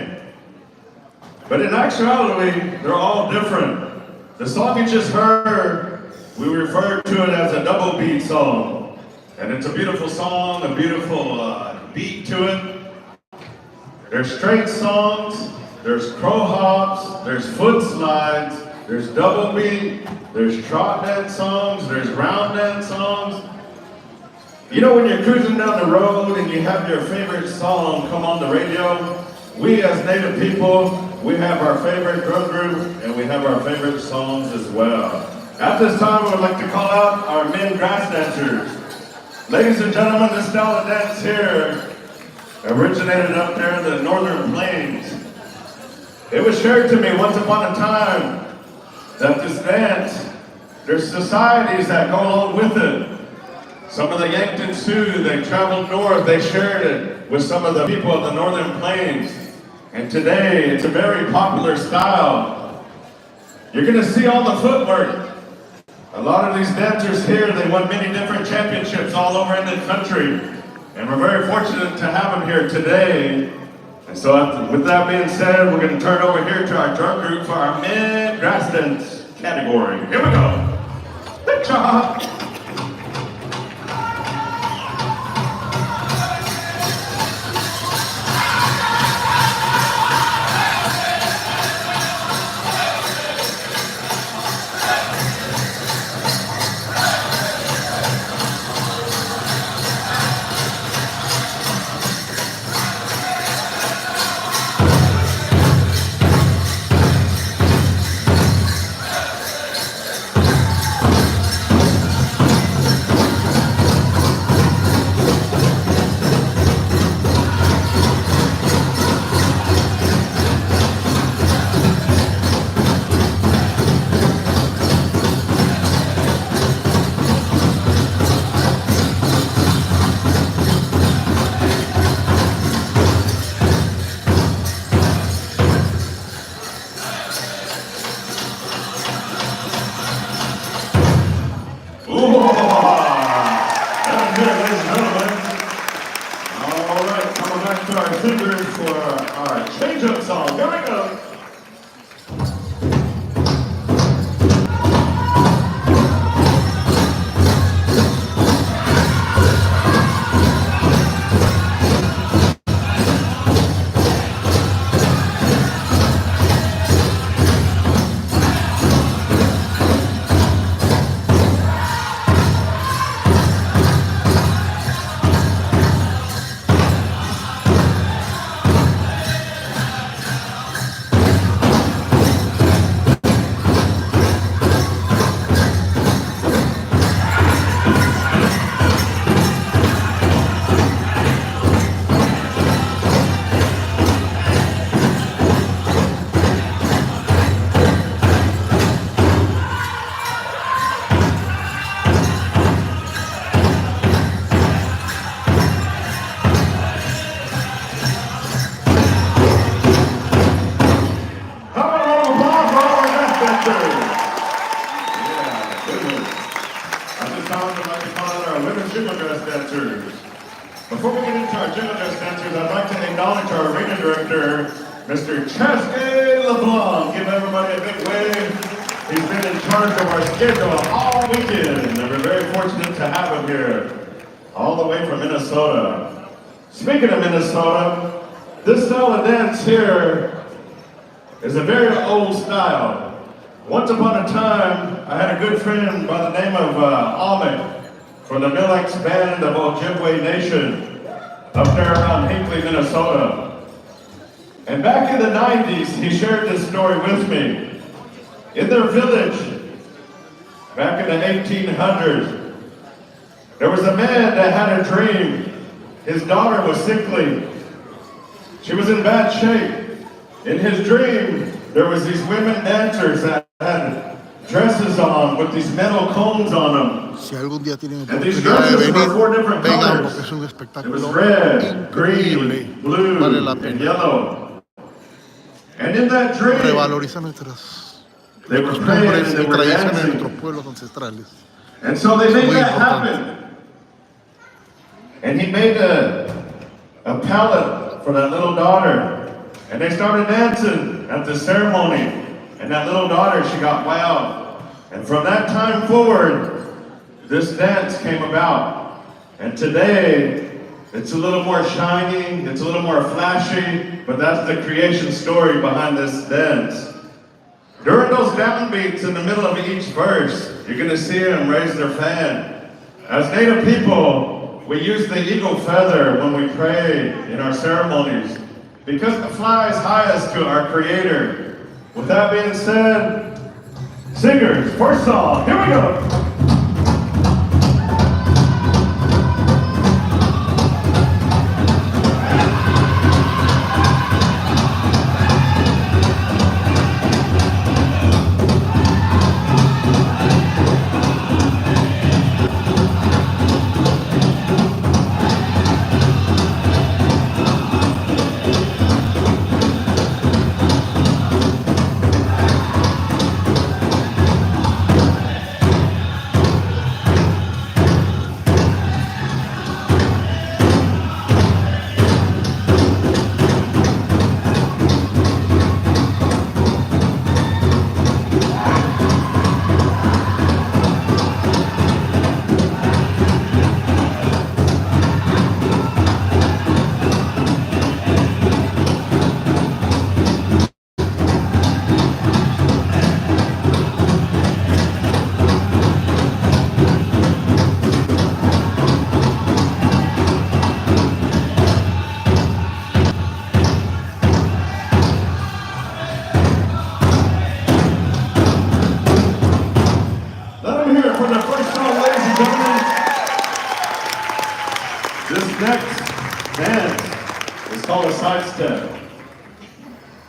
same. But in actuality, they're all different. The song you just heard, we refer to it as a double beat song. And it's a beautiful song, a beautiful beat to it. There's straight songs, there's crow hops, there's foot slides, there's double beat, there's trot dance songs, there's round dance songs. You know when you're cruising down the road and you have your favorite song come on the radio, we as Native people, we have our favorite drum group and we have our favorite songs as well. At this time, I would like to call out our men grass dancers. Ladies and gentlemen, this style of dance here originated up there in the northern plains. It was shared to me once upon a time that this dance, there's societies that go along with it. Some of the Yankton Sioux, they traveled north, they shared it with some of the people of the northern plains. And today, it's a very popular style. You're gonna see all the footwork. A lot of these dancers here, they won many different championships all over in the country. And we're very fortunate to have them here today. And so with that being said, we're gonna turn over here to our drum group for our men grass dance category. Here we go. Good job. Speaking of Minnesota, this style of dance here is a very old style. Once upon a time, I had a good friend by the name of Ahmed from the Mille-X band of Ojibwe Nation up there around Hinckley, Minnesota. And back in the 90s, he shared this story with me. In their village, back in the 1800s, there was a man that had a dream. His daughter was sickly. She was in bad shape. In his dream, there was these women dancers that had dresses on with these metal cones on them. Si algún día tienen And these oportunidad de dresses venir, were 4 different vengan porque colors. es un It was espectáculo red, green, increíble. blue, Vale la and pena. yellow. And in that dream, Revaloriza nuestras they were praying costumbres and they y were tradiciones de dancing. nuestros pueblos ancestrales. And so they made Muy that importante. happen. And he made a pallet for that little daughter. And they started dancing at the ceremony. And that little daughter, she got wild. And from that time forward, this dance came about. And today, it's a little more shiny, it's a little more flashy, but that's the creation story behind this dance. During those downbeats in the middle of each verse, you're gonna see them raise their fan. As Native people, we use the eagle feather when we pray in our ceremonies because it flies highest to our Creator. With that being said, singers, first song, here we go.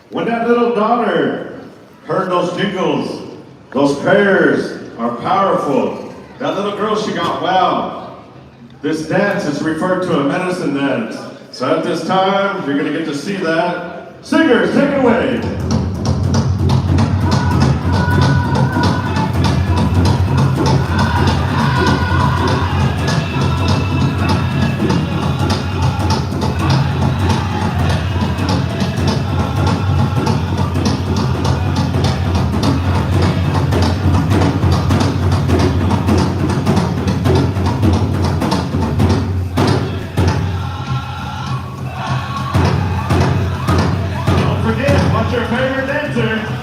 When that little daughter heard those jingles, those prayers are powerful. That little girl, she got wild. This dance is referred to a medicine dance. So at this time, you're gonna get to see that. Singers, take it away. Your favorite dancer.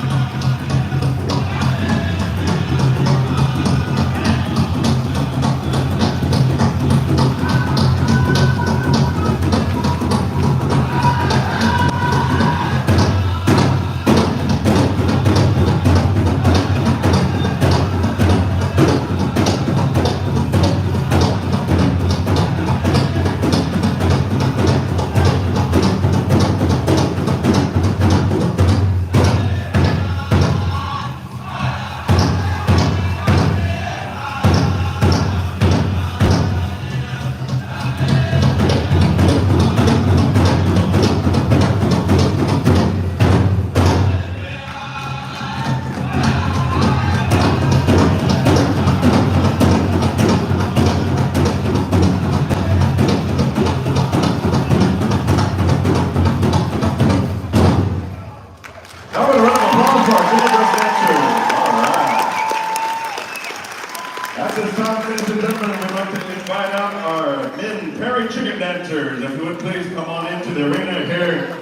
At this time, ladies and gentlemen, we'd like to invite out our men Perry Chicken dancers. If you would please come on into the arena here.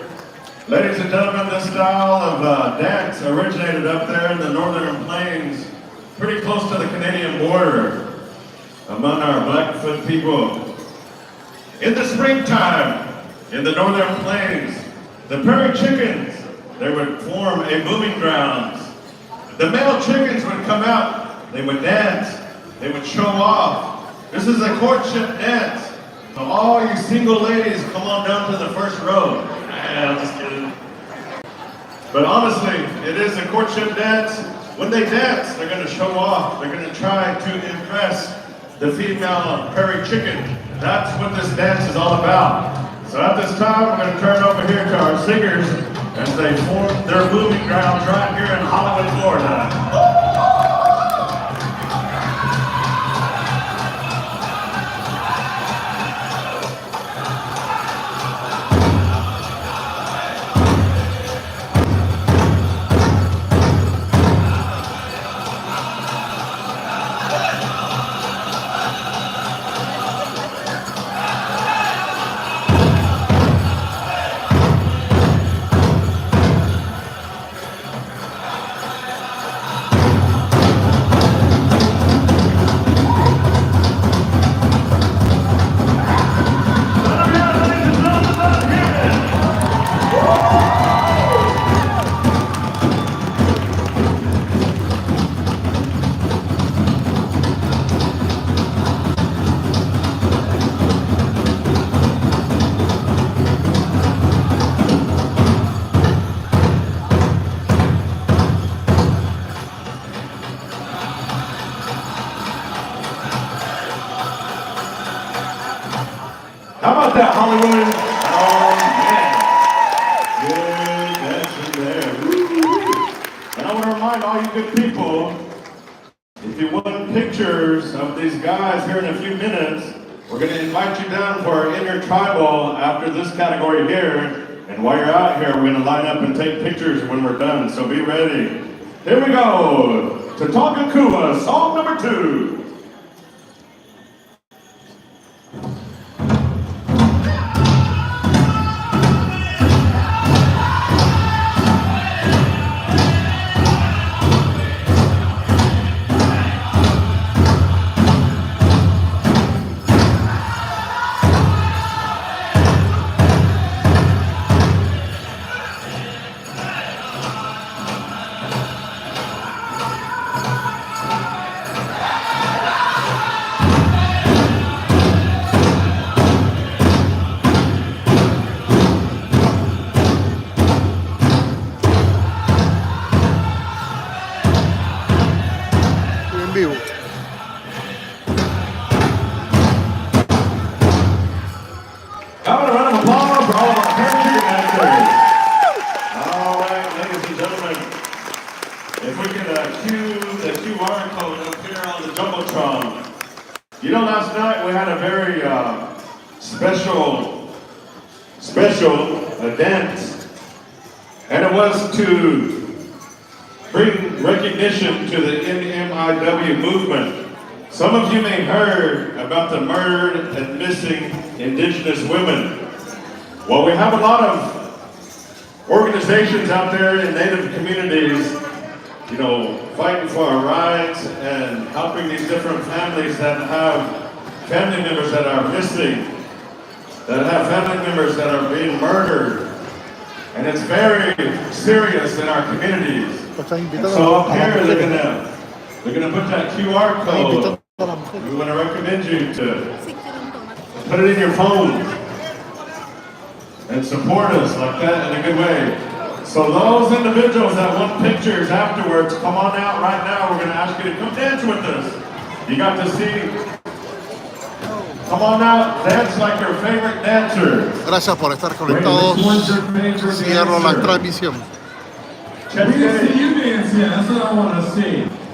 Ladies and gentlemen, this style of dance originated up there in the northern plains, pretty close to the Canadian border, among our Blackfoot people. In the springtime, in the northern plains, the Perry chickens, they would form a moving grounds. The male chickens would come out, they would dance, they would show off. This is a courtship dance. So all you single ladies, come on down to the first row. I'm just kidding. But honestly, it is a courtship dance. When they dance, they're gonna show off. They're gonna try to impress the female prairie chicken. That's what this dance is all about. So at this time, we're gonna turn over here to our singers as they form their moving grounds right here in Hollywood, Florida. about that, Hollywood? Oh, man. Good dancing there. Woo. And I want to remind all you good people, if you want pictures of these guys here in a few minutes, we're going to invite you down for our inner tribal after this category here. And while you're out here, we're going to line up and take pictures when we're done. So be ready. Here we go. Tatagakua, song number 2. En vivo. How about a round of applause for all of our parachute dancers? All right, ladies and gentlemen, if we can cue the QR code up here on the Jumbotron. You know, last night we had a very special dance, and it was to bring recognition to the MMIW movement. Some of you may have heard about the murdered and missing indigenous women. Well, we have a lot of organizations out there in Native communities, you know, fighting for our rights and helping these different families that have family members that are missing, that have family members that are being murdered. And it's very serious in our communities. Estás And invitando so up a las here, they're mujeres. gonna put that QR Estás code. invitando a las mujeres. We want to recommend you to put it in your phone and support us like that in a good way. So those individuals that want pictures afterwards, come on out right now. We're going to ask you to come dance with us. You got to see. Come on out, dance like your favorite dancer. Gracias por estar conectados. Cierro la transmisión. Check We didn't it. see you dance yet. That's what I want to see.